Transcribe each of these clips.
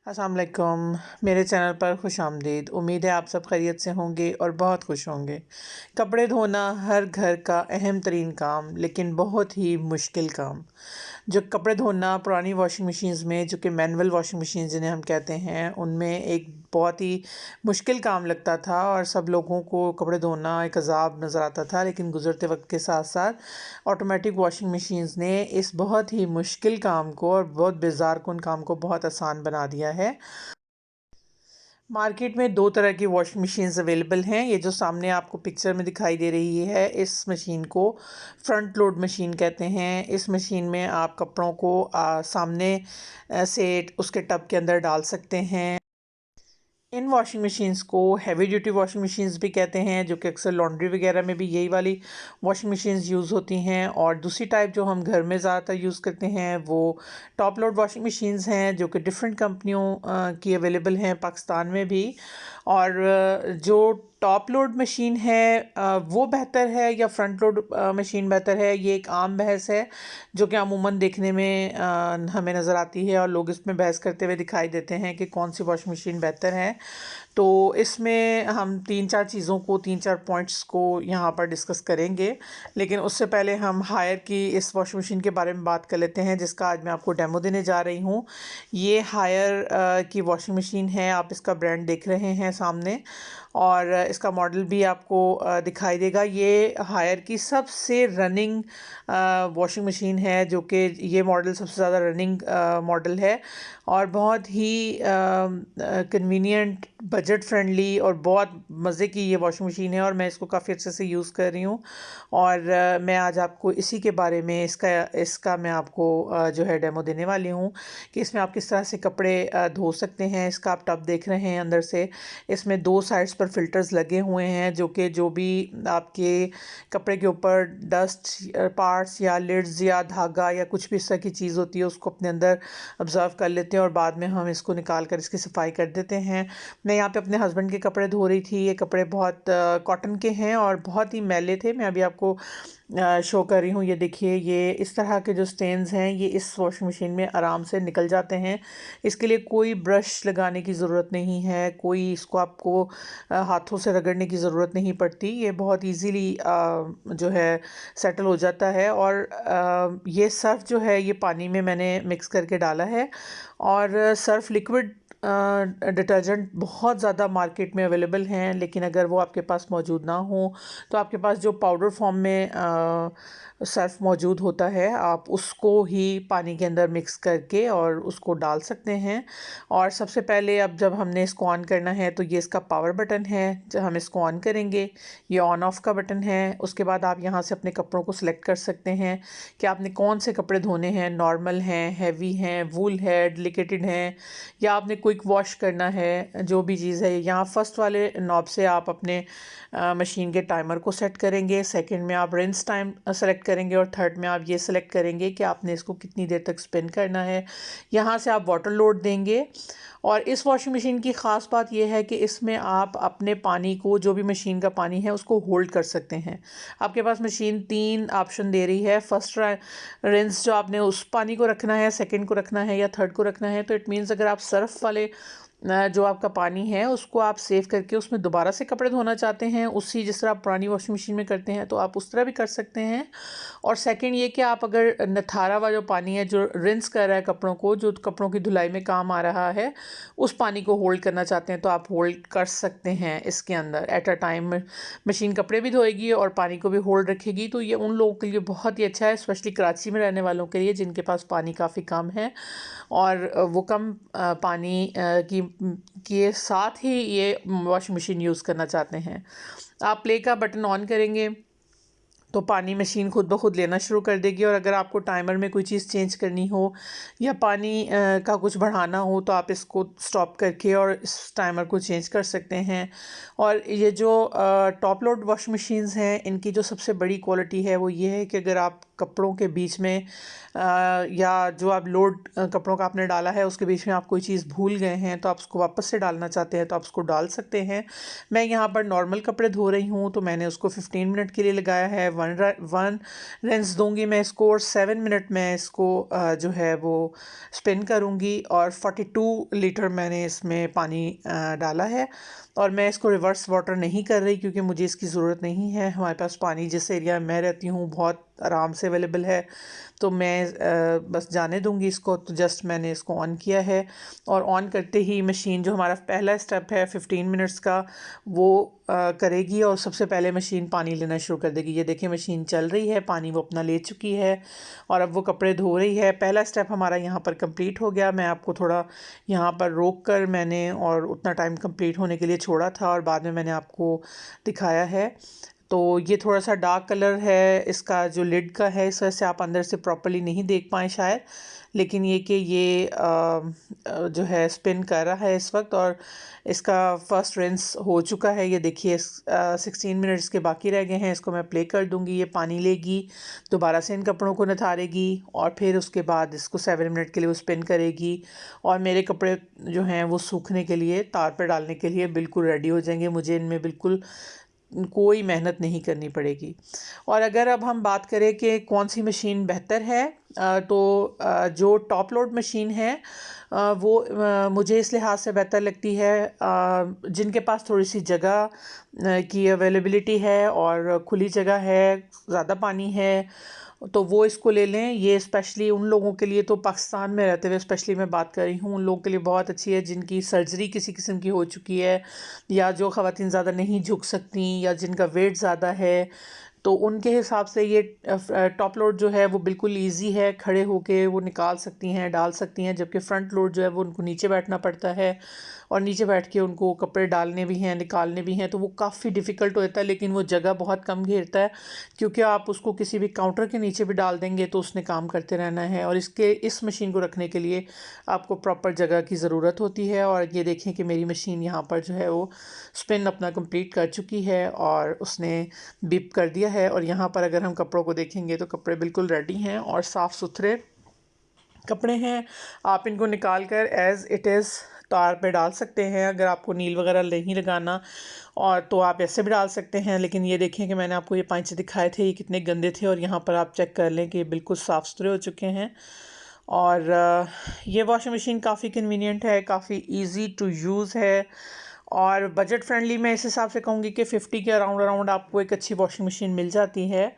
अस्सलाम वालेकुम। मेरे चैनल पर खुश आमदीद। उम्मीद है आप सब खैरियत से होंगे और बहुत खुश होंगे। कपड़े धोना हर घर का अहम तरीन काम, लेकिन बहुत ही मुश्किल काम। जो कपड़े धोना पुरानी वॉशिंग मशीन्स में, जो कि मैनुअल वॉशिंग मशीन जिन्हें हम कहते हैं, उनमें एक बहुत ही मुश्किल काम लगता था और सब लोगों को कपड़े धोना एक अज़ाब नज़र आता था। लेकिन गुज़रते वक्त के साथ साथ ऑटोमेटिक वॉशिंग मशीन्स ने इस बहुत ही मुश्किल काम को और बहुत बेजारकुन काम को बहुत आसान बना दिया है। मार्केट में 2 तरह की वॉशिंग मशीन्स अवेलेबल हैं। ये जो सामने आपको पिक्चर में दिखाई दे रही है, इस मशीन को फ्रंट लोड मशीन कहते हैं। इस मशीन में आप कपड़ों को सामने से उसके टब के अंदर डाल सकते हैं। इन वॉशिंग मशीन्स को हैवी ड्यूटी वॉशिंग मशीन्स भी कहते हैं, जो कि अक्सर लॉन्ड्री वगैरह में भी यही वाली वॉशिंग मशीन्स यूज़ होती हैं। और दूसरी टाइप जो हम घर में ज़्यादातर यूज़ करते हैं वो टॉप लोड वॉशिंग मशीन्स हैं, जो कि डिफरेंट कंपनियों की अवेलेबल हैं पाकिस्तान में भी। और जो टॉप लोड मशीन है वो बेहतर है या फ्रंट लोड मशीन बेहतर है, ये एक आम बहस है जो कि अमूमन देखने में हमें नज़र आती है और लोग इसमें बहस करते हुए दिखाई देते हैं कि कौन सी वॉशिंग मशीन बेहतर है। तो इसमें हम 3-4 चीज़ों को 3-4 पॉइंट्स को यहाँ पर डिस्कस करेंगे। लेकिन उससे पहले हम हायर की इस वॉशिंग मशीन के बारे में बात कर लेते हैं, जिसका आज मैं आपको डेमो देने जा रही हूँ। ये हायर की वॉशिंग मशीन है। आप इसका ब्रांड देख रहे हैं सामने और इसका मॉडल भी आपको दिखाई देगा। ये हायर की सबसे रनिंग वॉशिंग मशीन है, जो कि ये मॉडल सबसे ज़्यादा रनिंग मॉडल है और बहुत ही कन्वीनियंट, बजट फ्रेंडली और बहुत मज़े की ये वॉशिंग मशीन है और मैं इसको काफ़ी अच्छे से यूज़ कर रही हूँ। और मैं आज आपको इसी के बारे में इसका मैं आपको जो है डेमो देने वाली हूँ कि इसमें आप किस तरह से कपड़े धो सकते हैं। इसका आप टब देख रहे हैं अंदर से, इसमें 2 साइड्स पर फिल्टर्स लगे हुए हैं, जो भी आपके कपड़े के ऊपर डस्ट पार्ट्स या लिड्स या धागा या कुछ भी इस तरह की चीज़ होती है उसको अपने अंदर ऑब्जर्व कर लेते हैं और बाद में हम इसको निकाल कर इसकी सफाई कर देते हैं। मैं यहाँ पे अपने हस्बैंड के कपड़े धो रही थी। ये कपड़े बहुत कॉटन के हैं और बहुत ही मैले थे। मैं अभी आपको शो कर रही हूँ। ये देखिए, ये इस तरह के जो स्टेन्स हैं ये इस वॉशिंग मशीन में आराम से निकल जाते हैं। इसके लिए कोई ब्रश लगाने की ज़रूरत नहीं है, कोई इसको आपको हाथों से रगड़ने की ज़रूरत नहीं पड़ती। ये बहुत इजीली जो है सेटल हो जाता है। और ये सर्फ़ जो है ये पानी में मैंने मिक्स करके डाला है और सर्फ़ लिक्विड डिटर्जेंट बहुत ज़्यादा मार्केट में अवेलेबल हैं। लेकिन अगर वो आपके पास मौजूद ना हो तो आपके पास जो पाउडर फॉर्म में सर्फ़ मौजूद होता है, आप उसको ही पानी के अंदर मिक्स करके और उसको डाल सकते हैं। और सबसे पहले अब जब हमने इसको ऑन करना है तो ये इसका पावर बटन है। जब हम इसको ऑन करेंगे, ये ऑन ऑफ़ का बटन है। उसके बाद आप यहाँ से अपने कपड़ों को सिलेक्ट कर सकते हैं कि आपने कौन से कपड़े धोने हैं। नॉर्मल हैं, हैवी हैं, वूल है, डेलिकेटेड हैं, या आपने क्विक वॉश करना है। जो भी चीज़ है, यहाँ फर्स्ट वाले नॉब से आप अपने मशीन के टाइमर को सेट करेंगे। सेकंड में आप रिंस टाइम सेलेक्ट करेंगे और थर्ड में आप ये सेलेक्ट करेंगे कि आपने इसको कितनी देर तक स्पिन करना है। यहाँ से आप वाटर लोड देंगे। और इस वॉशिंग मशीन की ख़ास बात यह है कि इसमें आप अपने पानी को, जो भी मशीन का पानी है, उसको होल्ड कर सकते हैं। आपके पास मशीन 3 ऑप्शन दे रही है। फर्स्ट रिंस जो आपने उस पानी को रखना है, सेकंड को रखना है या थर्ड को रखना है। तो इट मीन्स अगर आप सर्फ वाले जो आपका पानी है उसको आप सेव करके उसमें दोबारा से कपड़े धोना चाहते हैं, उसी जिस तरह आप पुरानी वॉशिंग मशीन में करते हैं, तो आप उस तरह भी कर सकते हैं। और सेकंड ये कि आप अगर नथारा वाला जो पानी है, जो रिंस कर रहा है कपड़ों को, जो कपड़ों की धुलाई में काम आ रहा है, उस पानी को होल्ड करना चाहते हैं तो आप होल्ड कर सकते हैं इसके अंदर। एट अ टाइम मशीन कपड़े भी धोएगी और पानी को भी होल्ड रखेगी। तो ये उन लोगों के लिए बहुत ही अच्छा है, स्पेशली कराची में रहने वालों के लिए जिनके पास पानी काफ़ी कम है और वो कम पानी के साथ ही ये वॉशिंग मशीन यूज़ करना चाहते हैं। आप प्ले का बटन ऑन करेंगे तो पानी मशीन खुद ब खुद लेना शुरू कर देगी। और अगर आपको टाइमर में कोई चीज़ चेंज करनी हो या पानी का कुछ बढ़ाना हो तो आप इसको स्टॉप करके और इस टाइमर को चेंज कर सकते हैं। और ये जो टॉप लोड वॉशिंग मशीन्स हैं, इनकी जो सबसे बड़ी क्वालिटी है वो ये है कि अगर आप कपड़ों के बीच में या जो आप लोड कपड़ों का आपने डाला है उसके बीच में आप कोई चीज़ भूल गए हैं तो आप उसको वापस से डालना चाहते हैं तो आप उसको डाल सकते हैं। मैं यहाँ पर नॉर्मल कपड़े धो रही हूँ तो मैंने उसको 15 मिनट के लिए लगाया है। वन रिंस दूंगी मैं इसको और 7 मिनट में इसको जो है वो स्पिन करूँगी। और 42 लीटर मैंने इसमें पानी डाला है और मैं इसको रिवर्स वाटर नहीं कर रही क्योंकि मुझे इसकी ज़रूरत नहीं है। हमारे पास पानी जिस एरिया में मैं रहती हूँ बहुत आराम से अवेलेबल है, तो मैं बस जाने दूंगी इसको। तो जस्ट मैंने इसको ऑन किया है और ऑन करते ही मशीन जो हमारा पहला स्टेप है 15 मिनट्स का वो करेगी और सबसे पहले मशीन पानी लेना शुरू कर देगी। ये देखिए मशीन चल रही है, पानी वो अपना ले चुकी है और अब वो कपड़े धो रही है। पहला स्टेप हमारा यहाँ पर कंप्लीट हो गया। मैं आपको थोड़ा यहाँ पर रोक कर मैंने और उतना टाइम कंप्लीट होने के लिए छोड़ा था और बाद में मैंने आपको दिखाया है। तो ये थोड़ा सा डार्क कलर है इसका जो लिड का है, इस वजह से आप अंदर से प्रॉपर्ली नहीं देख पाए शायद, लेकिन ये कि ये जो है स्पिन कर रहा है इस वक्त और इसका फर्स्ट रिंस हो चुका है। ये देखिए 16 मिनट्स के बाकी रह गए हैं। इसको मैं प्ले कर दूंगी, ये पानी लेगी, दोबारा से इन कपड़ों को निथारेगी और फिर उसके बाद इसको 7 मिनट के लिए वो स्पिन करेगी और मेरे कपड़े जो हैं वो सूखने के लिए तार पर डालने के लिए बिल्कुल रेडी हो जाएंगे। मुझे इनमें बिल्कुल कोई मेहनत नहीं करनी पड़ेगी। और अगर अब हम बात करें कि कौन सी मशीन बेहतर है, तो जो टॉप लोड मशीन है वो मुझे इस लिहाज से बेहतर लगती है जिनके पास थोड़ी सी जगह की अवेलेबिलिटी है और खुली जगह है, ज़्यादा पानी है, तो वो इसको ले लें। ये स्पेशली उन लोगों के लिए, तो पाकिस्तान में रहते हुए स्पेशली मैं बात कर रही हूँ, उन लोगों के लिए बहुत अच्छी है जिनकी सर्जरी किसी किस्म की हो चुकी है या जो ख़वातीन ज़्यादा नहीं झुक सकती या जिनका वेट ज़्यादा है, तो उनके हिसाब से ये टॉप लोड जो है वो बिल्कुल इजी है, खड़े होके वो निकाल सकती हैं, डाल सकती हैं। जबकि फ्रंट लोड जो है वो उनको नीचे बैठना पड़ता है और नीचे बैठ के उनको कपड़े डालने भी हैं, निकालने भी हैं, तो वो काफ़ी डिफ़िकल्ट होता है। लेकिन वो जगह बहुत कम घेरता है क्योंकि आप उसको किसी भी काउंटर के नीचे भी डाल देंगे तो उसने काम करते रहना है। और इस मशीन को रखने के लिए आपको प्रॉपर जगह की ज़रूरत होती है। और ये देखें कि मेरी मशीन यहाँ पर जो है वो स्पिन अपना कंप्लीट कर चुकी है और उसने बीप कर दिया है। और यहाँ पर अगर हम कपड़ों को देखेंगे तो कपड़े बिल्कुल रेडी हैं और साफ़ सुथरे कपड़े हैं। आप इनको निकाल कर एज़ इट इज़ तार पे डाल सकते हैं। अगर आपको नील वगैरह नहीं लगाना और तो आप ऐसे भी डाल सकते हैं। लेकिन ये देखें कि मैंने आपको ये पांच दिखाए थे, ये कितने गंदे थे और यहाँ पर आप चेक कर लें कि ये बिल्कुल साफ़ सुथरे हो चुके हैं। और ये वॉशिंग मशीन काफ़ी कन्वीनियंट है, काफ़ी इजी टू यूज़ है और बजट फ्रेंडली। मैं इस हिसाब से कहूँगी कि 50 के अराउंड आपको एक अच्छी वॉशिंग मशीन मिल जाती है।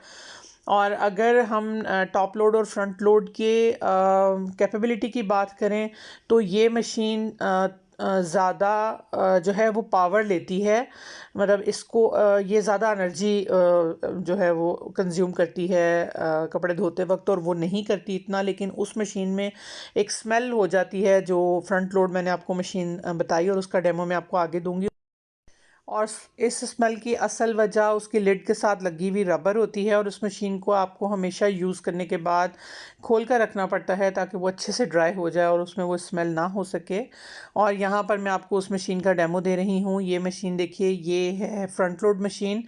और अगर हम टॉप लोड और फ्रंट लोड के कैपेबिलिटी की बात करें तो ये मशीन ज़्यादा जो है वो पावर लेती है, मतलब इसको ये ज़्यादा एनर्जी जो है वो कंज्यूम करती है कपड़े धोते वक्त, और वो नहीं करती इतना। लेकिन उस मशीन में एक स्मेल हो जाती है जो फ्रंट लोड मैंने आपको मशीन बताई और उसका डेमो मैं आपको आगे दूंगी। और इस स्मेल की असल वजह उसकी लिड के साथ लगी हुई रबर होती है और उस मशीन को आपको हमेशा यूज़ करने के बाद खोल कर रखना पड़ता है ताकि वो अच्छे से ड्राई हो जाए और उसमें वो स्मेल ना हो सके। और यहाँ पर मैं आपको उस मशीन का डेमो दे रही हूँ। ये मशीन देखिए, ये है फ्रंट लोड मशीन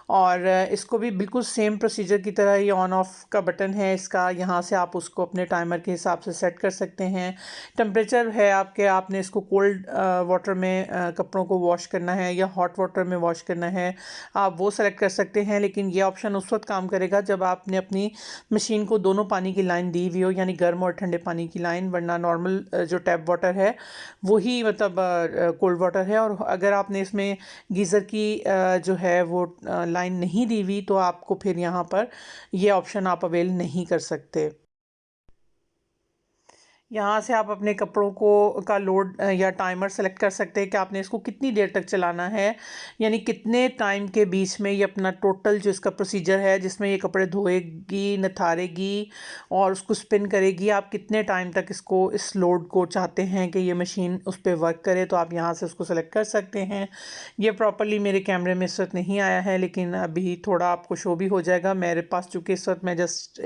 और इसको भी बिल्कुल सेम प्रोसीजर की तरह ये ऑन ऑफ का बटन है इसका। यहाँ से आप उसको अपने टाइमर के हिसाब से सेट कर सकते हैं। टेम्परेचर है आपके, आपने इसको कोल्ड वाटर में कपड़ों को वॉश करना है या हॉट वाटर में वॉश करना है, आप वो सेलेक्ट कर सकते हैं। लेकिन ये ऑप्शन उस वक्त काम करेगा जब आपने अपनी मशीन को दोनों पानी की लाइन दी हुई हो, यानी गर्म और ठंडे पानी की लाइन। वरना नॉर्मल जो टैप वाटर है वही मतलब कोल्ड वाटर है। और अगर आपने इसमें गीज़र की जो है वो लाइन नहीं दी हुई तो आपको फिर यहाँ पर ये ऑप्शन आप अवेल नहीं कर सकते। यहाँ से आप अपने कपड़ों को का लोड या टाइमर सेलेक्ट कर सकते हैं कि आपने इसको कितनी देर तक चलाना है, यानी कितने टाइम के बीच में ये अपना टोटल जो इसका प्रोसीजर है जिसमें ये कपड़े धोएगी, निथारेगी और उसको स्पिन करेगी, आप कितने टाइम तक इसको इस लोड को चाहते हैं कि ये मशीन उस पर वर्क करे, तो आप यहाँ से उसको सेलेक्ट कर सकते हैं। ये प्रॉपरली मेरे कैमरे में इस वक्त नहीं आया है लेकिन अभी थोड़ा आपको शो भी हो जाएगा मेरे पास, चूँकि इस वक्त मैं जस्ट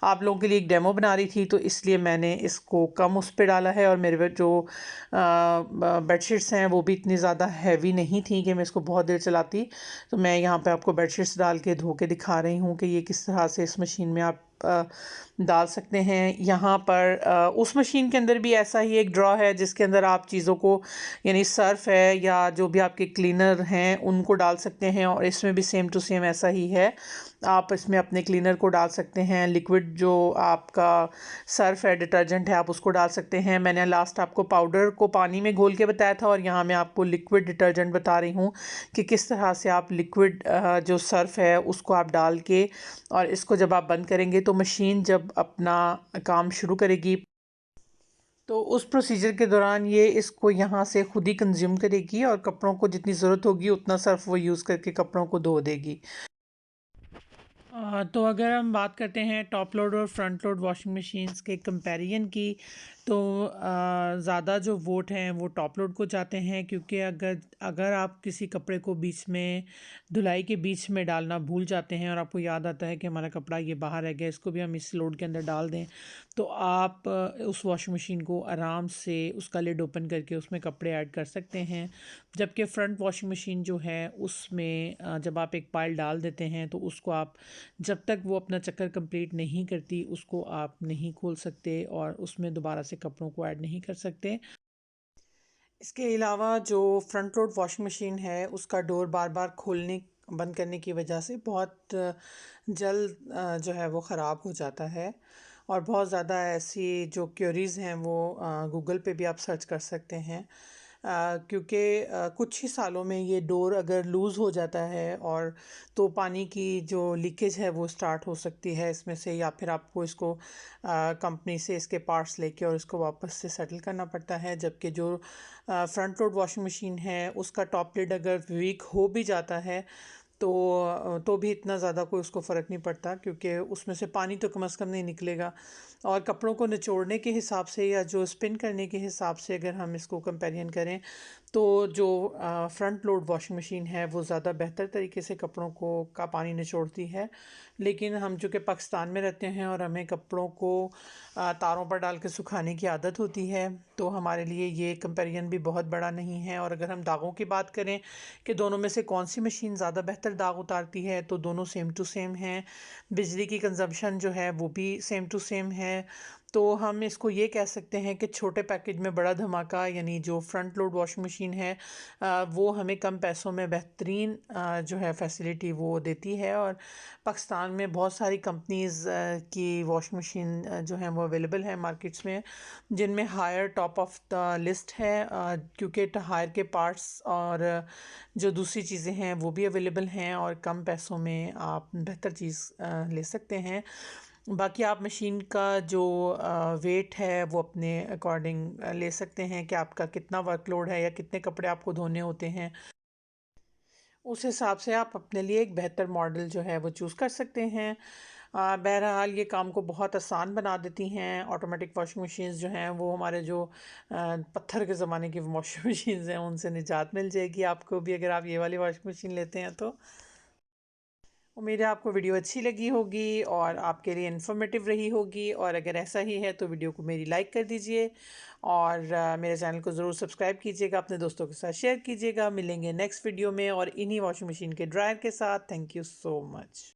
आप लोगों के लिए एक डेमो बना रही थी तो इसलिए मैंने इसको इसको कम उस पे डाला है, और मेरे जो बेडशीट्स हैं वो भी इतनी ज़्यादा हैवी नहीं थी कि मैं इसको बहुत देर चलाती। तो मैं यहाँ पे आपको बेडशीट्स डाल के धो के दिखा रही हूँ कि ये किस तरह से इस मशीन में आप डाल सकते हैं। यहाँ पर उस मशीन के अंदर भी ऐसा ही एक ड्रॉ है जिसके अंदर आप चीज़ों को, यानी सर्फ है या जो भी आपके क्लीनर हैं उनको डाल सकते हैं, और इसमें भी सेम टू सेम ऐसा ही है। आप इसमें अपने क्लीनर को डाल सकते हैं, लिक्विड जो आपका सर्फ है, डिटर्जेंट है, आप उसको डाल सकते हैं। मैंने लास्ट आपको पाउडर को पानी में घोल के बताया था, और यहाँ मैं आपको लिक्विड डिटर्जेंट बता रही हूँ कि किस तरह से आप लिक्विड जो सर्फ है उसको आप डाल के, और इसको जब आप बंद करेंगे तो मशीन जब अपना काम शुरू करेगी तो उस प्रोसीजर के दौरान ये इसको यहाँ से खुद ही कंज्यूम करेगी, और कपड़ों को जितनी ज़रूरत होगी उतना सर्फ वो यूज़ करके कपड़ों को धो देगी। तो अगर हम बात करते हैं टॉप लोड और फ्रंट लोड वॉशिंग मशीन्स के कंपैरिजन की, तो ज़्यादा जो वोट हैं वो टॉप लोड को जाते हैं, क्योंकि अगर अगर आप किसी कपड़े को बीच में धुलाई के बीच में डालना भूल जाते हैं और आपको याद आता है कि हमारा कपड़ा ये बाहर रह गया, इसको भी हम इस लोड के अंदर डाल दें, तो आप उस वॉशिंग मशीन को आराम से उसका लिड ओपन करके उसमें कपड़े ऐड कर सकते हैं। जबकि फ्रंट वॉशिंग मशीन जो है उसमें जब आप एक पाइल डाल देते हैं तो उसको आप जब तक वो अपना चक्कर कंप्लीट नहीं करती उसको आप नहीं खोल सकते, और उसमें दोबारा से कपड़ों को ऐड नहीं कर सकते। इसके अलावा जो फ्रंट लोड वॉशिंग मशीन है उसका डोर बार बार खोलने बंद करने की वजह से बहुत जल्द जो है वो ख़राब हो जाता है, और बहुत ज़्यादा ऐसी जो क्योरीज़ हैं वो गूगल पे भी आप सर्च कर सकते हैं। क्योंकि कुछ ही सालों में ये डोर अगर लूज़ हो जाता है, और तो पानी की जो लीकेज है वो स्टार्ट हो सकती है इसमें से, या फिर आपको इसको कंपनी से इसके पार्ट्स लेके और इसको वापस से सेटल करना पड़ता है। जबकि जो फ्रंट लोड वॉशिंग मशीन है उसका टॉप लिड अगर वीक हो भी जाता है तो भी इतना ज़्यादा कोई उसको फ़र्क नहीं पड़ता, क्योंकि उसमें से पानी तो कम से कम नहीं निकलेगा। और कपड़ों को निचोड़ने के हिसाब से या जो स्पिन करने के हिसाब से अगर हम इसको कंपेरिजन करें, तो जो फ्रंट लोड वॉशिंग मशीन है वो ज़्यादा बेहतर तरीके से कपड़ों को का पानी निचोड़ती है। लेकिन हम जो कि पाकिस्तान में रहते हैं और हमें कपड़ों को तारों पर डाल के सुखाने की आदत होती है, तो हमारे लिए ये कंपैरिजन भी बहुत बड़ा नहीं है। और अगर हम दागों की बात करें कि दोनों में से कौन सी मशीन ज़्यादा बेहतर दाग उतारती है, तो दोनों सेम टू सेम हैं। बिजली की कंजम्पशन जो है वो भी सेम टू सेम है। तो हम इसको ये कह सकते हैं कि छोटे पैकेज में बड़ा धमाका, यानी जो फ्रंट लोड वॉशिंग मशीन है वो हमें कम पैसों में बेहतरीन जो है फैसिलिटी वो देती है। और पाकिस्तान में बहुत सारी कंपनीज़ की वॉशिंग मशीन जो है वो अवेलेबल है मार्केट्स में, जिनमें higher top of the list है, क्योंकि हायर के पार्ट्स और जो दूसरी चीज़ें हैं वो भी अवेलेबल हैं, और कम पैसों में आप बेहतर चीज़ ले सकते हैं। बाकी आप मशीन का जो वेट है वो अपने अकॉर्डिंग ले सकते हैं कि आपका कितना वर्कलोड है या कितने कपड़े आपको धोने होते हैं। उस हिसाब से आप अपने लिए एक बेहतर मॉडल जो है वो चूज़ कर सकते हैं। बहरहाल ये काम को बहुत आसान बना देती हैं। ऑटोमेटिक वॉशिंग मशीन्स जो हैं वो हमारे जो पत्थर के ज़माने की वॉशिंग मशीन्स हैं उनसे निजात मिल जाएगी आपको भी, अगर आप ये वाली वॉशिंग मशीन लेते हैं तो। उम्मीद है आपको वीडियो अच्छी लगी होगी और आपके लिए इन्फॉर्मेटिव रही होगी, और अगर ऐसा ही है तो वीडियो को मेरी लाइक कर दीजिए, और मेरे चैनल को ज़रूर सब्सक्राइब कीजिएगा, अपने दोस्तों के साथ शेयर कीजिएगा। मिलेंगे नेक्स्ट वीडियो में और इन्हीं वॉशिंग मशीन के ड्रायर के साथ। Thank you so much.